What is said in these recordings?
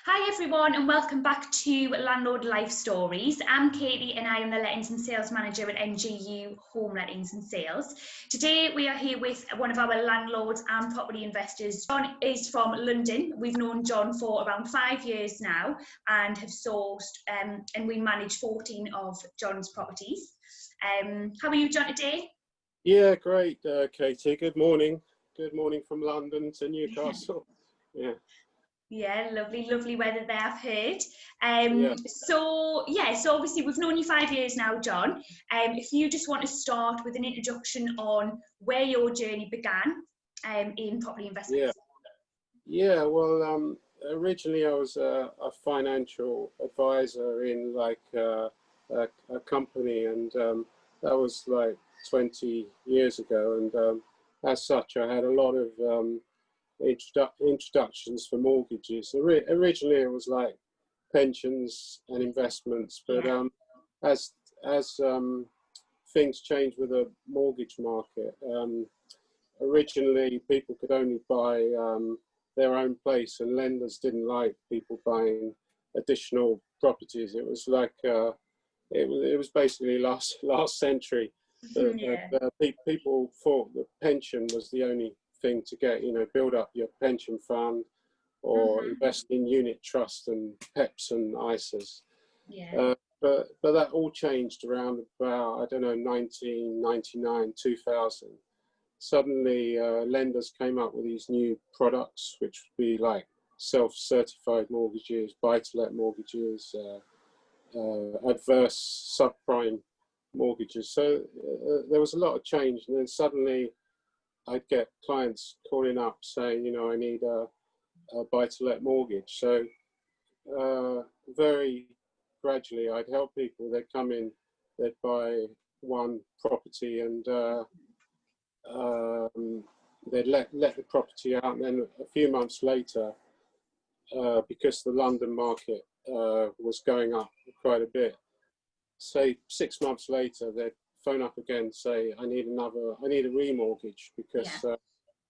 Hi everyone and welcome back to Landlord Life Stories. I'm Katie and I am the Lettings and Sales Manager at NGU Home Lettings and Sales. Today we are here with one of our landlords and property investors. John is from London. We've known John for around 5 years now and have sourced and we manage 14 of John's properties. How are you, John, today? Yeah, great, Katie. Good morning. Good morning from London to Newcastle. Yeah, lovely weather there, I've heard. Yeah. So obviously we've known you 5 years now, John. If you just want to start with an introduction on where your journey began in property investment. Well, originally I was a financial advisor in a company, and that was like 20 years ago. And as such, I had a lot of introductions for mortgages. Originally it was like pensions and investments, but as things changed with the mortgage market, originally people could only buy their own place, and lenders didn't like people buying additional properties. It was like it was basically last century. People thought the pension was the only thing to get, build up your pension fund or invest in unit trust and PEPs and ISAs. But that all changed around about, 1999, 2000. Suddenly lenders came up with these new products, which would be like self-certified mortgages, buy-to-let mortgages, adverse subprime mortgages. So there was a lot of change, and then suddenly I'd get clients calling up saying, I need a buy-to-let mortgage. So very gradually I'd help people. They'd come in, they'd buy one property, and they'd let the property out, and then a few months later, because the London market was going up quite a bit, say 6 months later, they'd phone up again, say, I need a remortgage because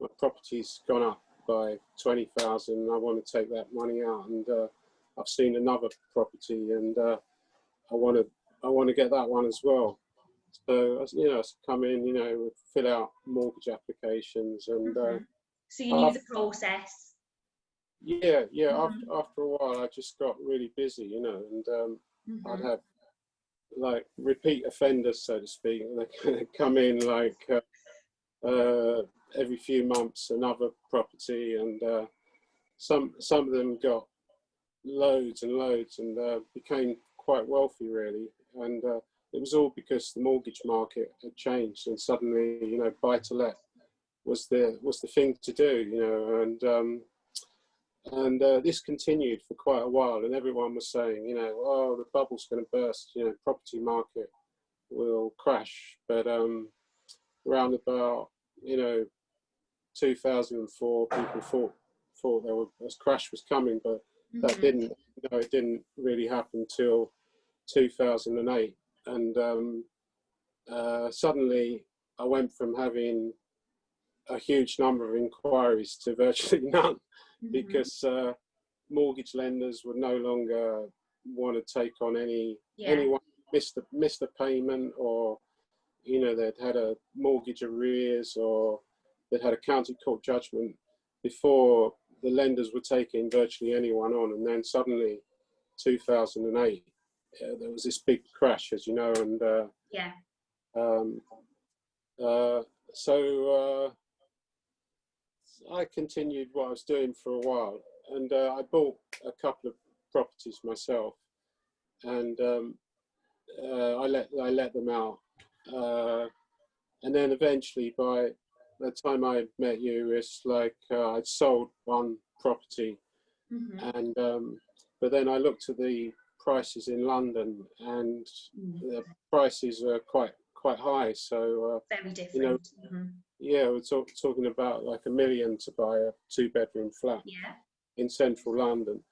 my property's gone up by 20,000 and I want to take that money out, and I've seen another property and I want to get that one as well. So I come in, fill out mortgage applications, and so you knew the process. After a while I just got really busy, and I'd have like repeat offenders, so to speak, and they come in like every few months, another property, and some of them got loads and loads, and became quite wealthy really. And it was all because the mortgage market had changed, and suddenly buy-to-let was the thing to do, and this continued for quite a while, and everyone was saying, oh, the bubble's going to burst, property market will crash. But around about 2004, people thought a crash was coming, but that didn't. It didn't really happen till 2008, and suddenly I went from having a huge number of inquiries to virtually none, because mortgage lenders would no longer want to take on anyone who missed a payment, or they'd had a mortgage arrears, or they'd had a county court judgment before the lenders were taking virtually anyone on. And then suddenly 2008 there was this big crash, as you know, and so I continued what I was doing for a while, and I bought a couple of properties myself, and I let them out, and then eventually, by the time I met you, it's like I'd sold one property, and but then I looked at the prices in London, and the prices are quite high. So very different. we're talking about like $1 million to buy a 2-bedroom flat in central London.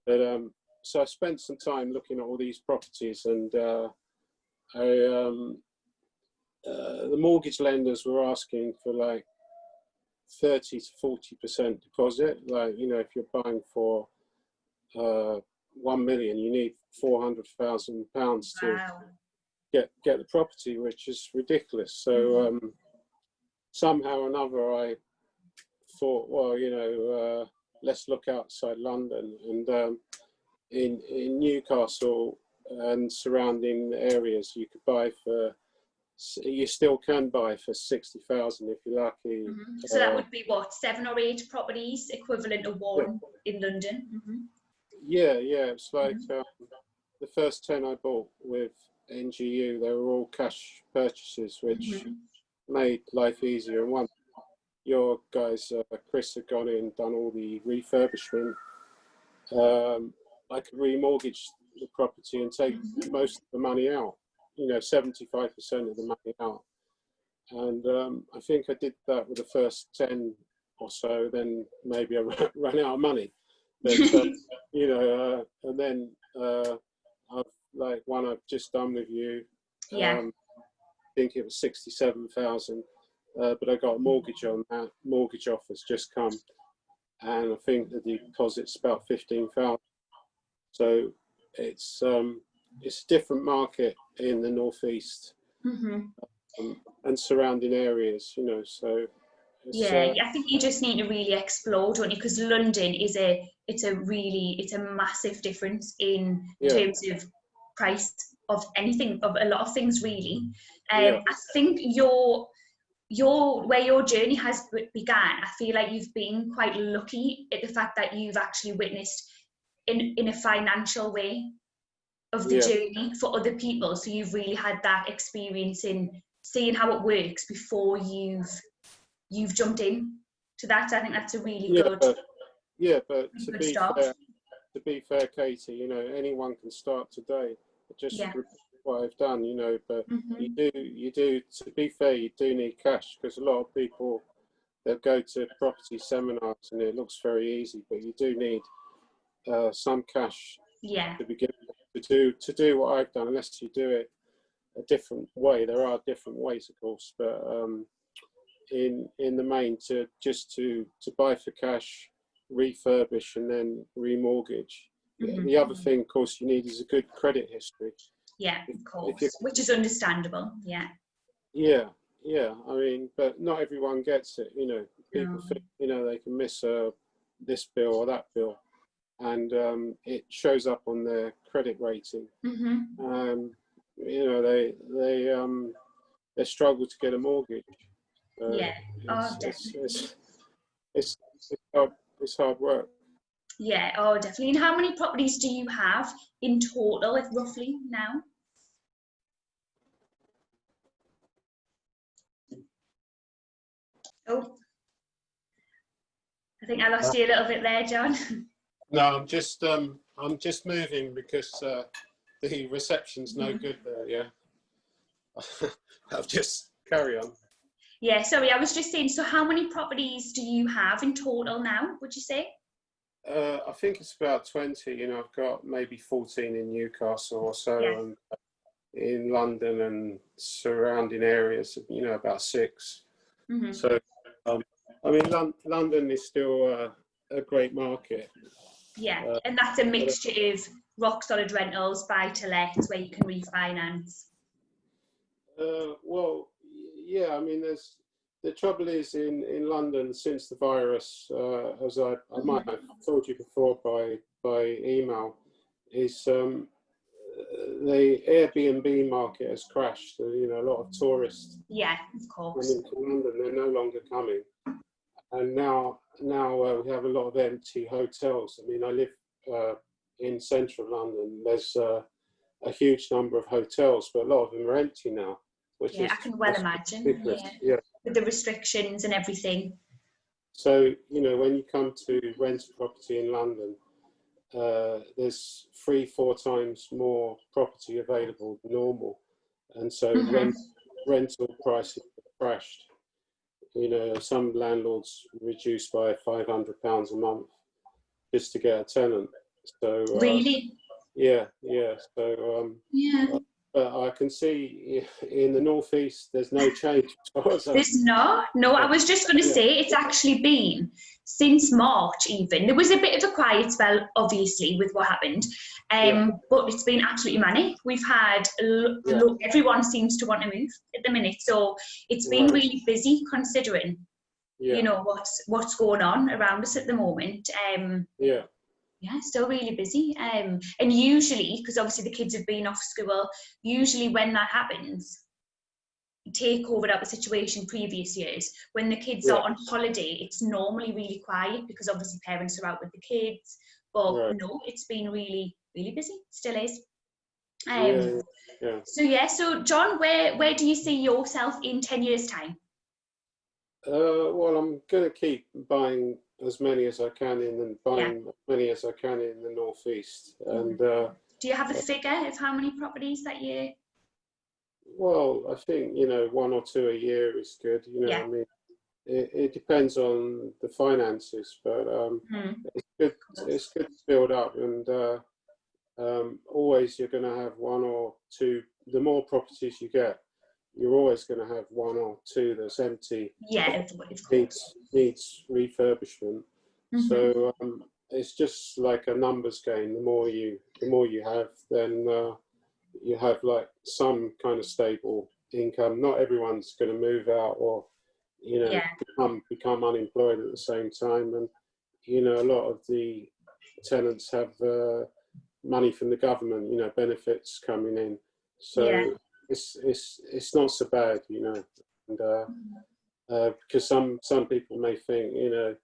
But so I spent some time looking at all these properties, and the mortgage lenders were asking for like 30 to 40% deposit. Like, if you're buying for 1 million, you need £400,000 to Wow. get the property, which is ridiculous. So somehow or another, I thought, well, let's look outside London, and in Newcastle and surrounding areas, you still can buy for 60,000 if you're lucky. So that would be what, 7 or 8 properties equivalent to one in London? Yeah, it's like the first 10 I bought with NGU, they were all cash purchases, which made life easier. And once your guys, Chris, had gone in, done all the refurbishment, I could remortgage the property and take most of the money out, 75% of the money out. And I think I did that with the first 10 or so, then maybe I ran out of money. But, and then one I've just done with you, I think it was 67,000, but I got a mortgage on that. Mortgage offer's just come, and I think the deposit's about 15,000. So it's a different market in the northeast and surrounding areas, So I think you just need to really explore, don't you? Because London is it's a massive difference in terms of price of anything, of a lot of things, really. I think where your journey has began, I feel like you've been quite lucky at the fact that you've actually witnessed in a financial way of the journey for other people. So you've really had that experience in seeing how it works before you've jumped in to that. I think that's a really good. But to be fair, Katie, anyone can start today. Just what I've done, but you do. To be fair, you do need cash, because a lot of people, they'll go to property seminars and it looks very easy, but you do need some cash to begin to do what I've done, unless you do it a different way. There are different ways, of course, but in the main, to buy for cash, refurbish, and then remortgage. The other thing, of course, you need is a good credit history. Yeah, of course, which is understandable. Yeah. I mean, but not everyone gets it. People think they can miss this bill or that bill, and it shows up on their credit rating. They struggle to get a mortgage. It's hard work. Yeah, definitely. And how many properties do you have in total, like roughly now? Oh, I think I lost you a little bit there, John. No, I'm just moving because the reception's no good there. Yeah, I'll just carry on. Yeah, sorry, I was just saying. So, how many properties do you have in total now? Would you say? I think it's about 20. I've got maybe 14 in Newcastle or so, and in London and surrounding areas. About 6. So, I mean, London is still a great market. Yeah, and that's a mixture of rock solid rentals, buy to lets, where you can refinance. Well, yeah. I mean, the trouble is in London, since the virus, as I might have told you before by email, is the Airbnb market has crashed. A lot of tourists. Yeah, of course. Coming to London, they're no longer coming, and now we have a lot of empty hotels. I mean, I live in central London. There's a huge number of hotels, but a lot of them are empty now. Which is, I can well imagine. Yeah. With the restrictions and everything. So, when you come to rent a property in London, there's 3-4 times more property available than normal. And so rental prices have crashed. Some landlords reduce by £500 a month just to get a tenant. So really? Yeah. So but I can see in the northeast there's no change as far as There's not. No, I was just going to say it's actually been since March even. There was a bit of a quiet spell, obviously, with what happened, but it's been absolutely manic. We've had, everyone seems to want to move at the minute, so it's been really busy considering, you know, what's going on around us at the moment. Yeah, still really busy. And usually, because obviously the kids have been off school, usually when that happens, take over out the situation previous years. When the kids are on holiday, it's normally really quiet because obviously parents are out with the kids. But no, it's been really, really busy. Still is. So John, where do you see yourself in 10 years' time? Well, I'm going to keep buying as many as I can as many as I can in the northeast. And do you have a figure of how many properties that you? Well, I think, you know, 1 or 2 a year is good. You know, I mean, it depends on the finances, but it's good to build up, and always you're going to have 1 or 2. The more properties you get, you're always going to have 1 or 2 that's empty. Needs refurbishment. So it's just like a numbers game. The more you have, then you have like some kind of stable income. Not everyone's going to move out or, you know, become unemployed at the same time. And, you know, a lot of the tenants have money from the government, you know, benefits coming in. So it's not so bad, you know. And because some people may think, you know,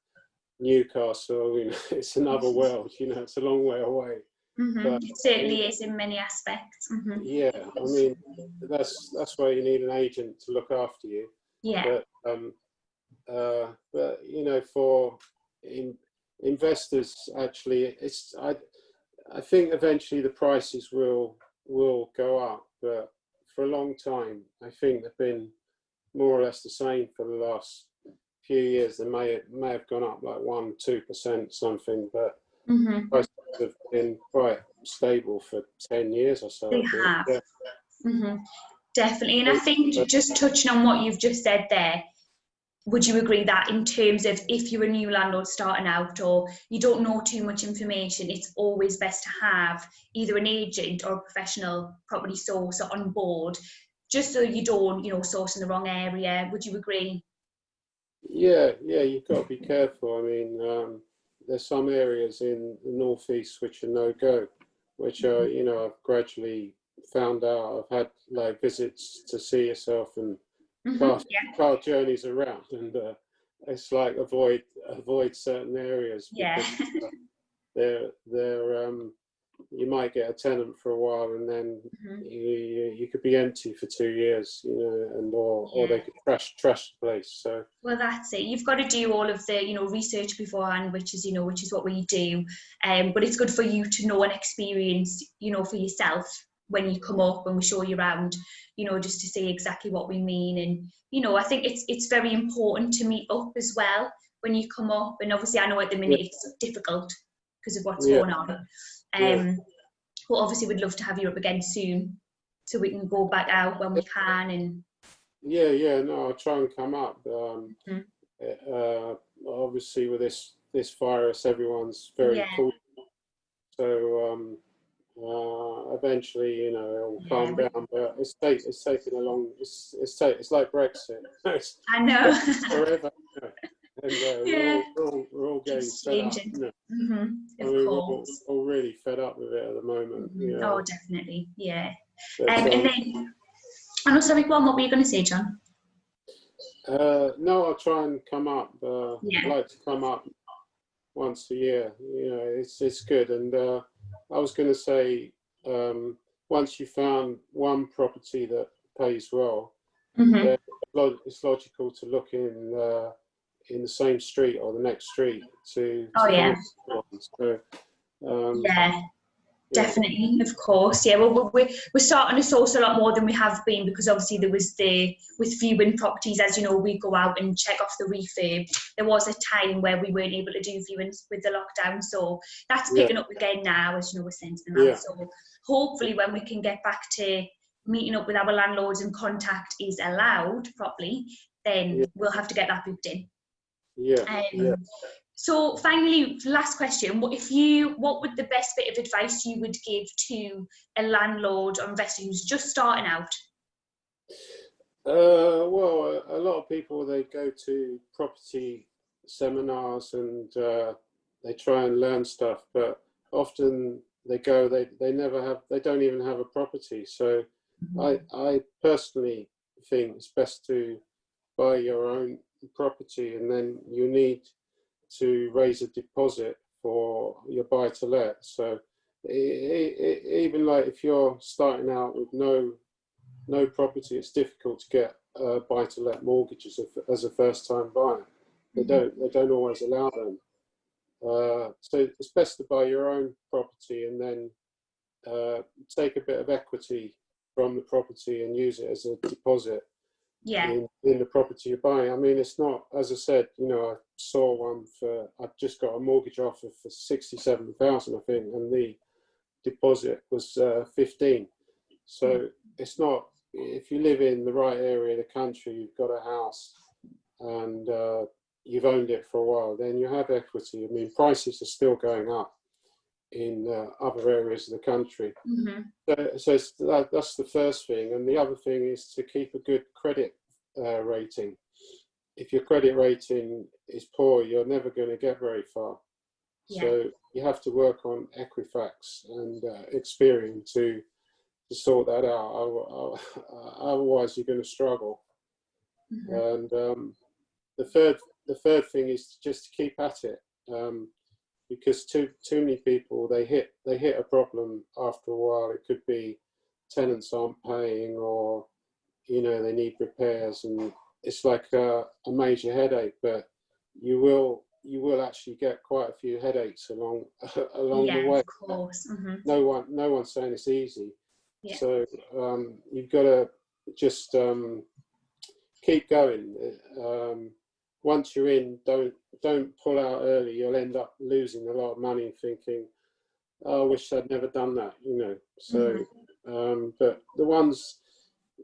Newcastle, you know, it's another world, you know, it's a long way away. But, it certainly is in many aspects. Yeah, I mean, that's why you need an agent to look after you. But you know, for investors, actually, I think eventually the prices will go up, but for a long time, I think they've been more or less the same for the last few years. They may have gone up like 1-2% something, but prices have been quite stable for 10 years or so. They have. Definitely. And I think just touching on what you've just said there, would you agree that in terms of if you're a new landlord starting out or you don't know too much information, it's always best to have either an agent or a professional property sourcer on board, just so you don't, you know, source in the wrong area? Would you agree? Yeah, you've got to be careful. I mean, there's some areas in the northeast which are no-go, which are, you know, I've gradually found out. I've had like visits to see yourself and car journeys around, and it's like avoid certain areas. They're you might get a tenant for a while, and then you could be empty for 2 years, you know, and or they could trash the place. So well, that's it. You've got to do all of the, you know, research beforehand, which is what we do. But it's good for you to know and experience, you know, for yourself when you come up and we show you around, you know, just to see exactly what we mean. And, you know, I think it's very important to meet up as well when you come up. And obviously I know at the minute it's difficult because of what's going on. But obviously we'd love to have you up again soon so we can go back out when we can. And no, I'll try and come up. Obviously with this virus, everyone's very cool. So evenally, you know, it'll calm down, but it's taking a long. It's like Brexit. I know. Forever. And we're all getting fed up. You know? We're all really fed up with it at the moment. You know? Oh, definitely, yeah. And then, I'm sorry, what were you going to say, John? No, I'll try and come up. I'd like to come up once a year. You know, it's good. And I was going to say, once you found one property that pays well, then it's logical to look in the same street or the next street to find one. So, definitely, of course. Yeah, well, we're starting to source a lot more than we have been, because obviously there was with viewing properties, as you know, we go out and check off the refurb. There was a time where we weren't able to do viewings with the lockdown, so that's picking up again now, as you know, we're sending them out. So hopefully when we can get back to meeting up with our landlords and contact is allowed properly, then we'll have to get that booked in. So finally, last question, what would the best bit of advice you would give to a landlord or investor who's just starting out? Well, a lot of people, they go to property seminars and they try and learn stuff, but often they don't even have a property. So I personally think it's best to buy your own property, and then you need to raise a deposit for your buy to let. So even like if you're starting out with no property, it's difficult to get buy to let mortgages as a first time buyer. They don't always allow them. So it's best to buy your own property and then take a bit of equity from the property and use it as a deposit in the property you're buying. I mean, it's not, as I said, you know, I saw one I've just got a mortgage offer for 67,000, I think, and the deposit was 15. So it's not, if you live in the right area of the country, you've got a house and you've owned it for a while, then you have equity. I mean, prices are still going up in other areas of the country. So that's the first thing. And the other thing is to keep a good credit rating. If your credit rating is poor, you're never going to get very far. So you have to work on Equifax and Experian to sort that out. Otherwise, you're going to struggle. And the third thing is just to keep at it, because too many people, they hit a problem after a while. It could be tenants aren't paying, or you know, they need repairs, and it's like a major headache. But you will actually get quite a few headaches along the way. Of course. No one's saying it's easy. So you've got to just keep going. Once you're in, don't pull out early. You'll end up losing a lot of money thinking, oh, I wish I'd never done that, you know. So but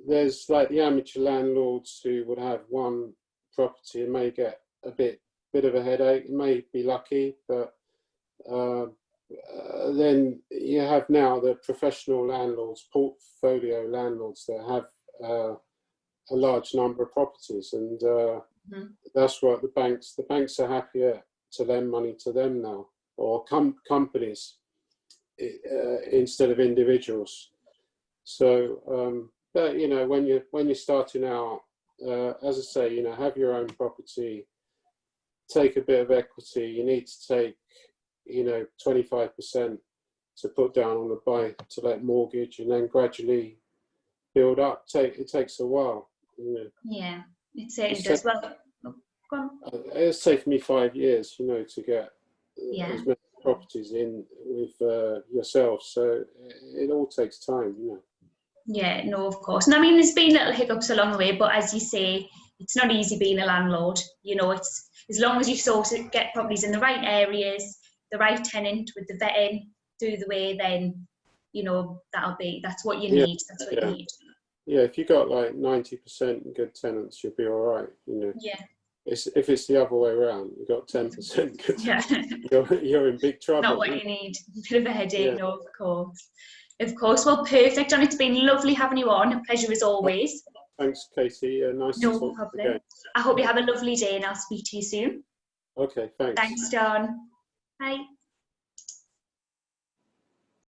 there's like the amateur landlords who would have one property and may get a bit of a headache. You may be lucky, but then you have now the professional landlords, portfolio landlords that have a large number of properties, and that's what the banks are happier to lend money to them now, or companies instead of individuals. So but you know, when you're starting out, as I say, you know, have your own property, take a bit of equity. You need to take, you know, 25% to put down on a buy to let mortgage, and then gradually build up. It takes a while, you know. Yeah, it certainly does. Well, go on. It's taken me 5 years, you know, to get as many properties in with yourself. So it all takes time, you know. Yeah, no, of course. And I mean, there's been little hiccups along the way, but as you say, it's not easy being a landlord. You know, it's as long as you sort of get properties in the right areas, the right tenant with the vetting through the way, then, you know, that's what you need. That's what you need. Yeah, if you got like 90% good tenants, you'll be all right, you know. Yeah. If it's the other way around, you've got 10% good, you're in big trouble. Not what you need. A bit of a headache, no, of course. Of course. Well, perfect, John. It's been lovely having you on. A pleasure as always. Thanks, Katie. Nice to talk to you again. I hope you have a lovely day, and I'll speak to you soon. Okay, thanks. Thanks, John. Bye.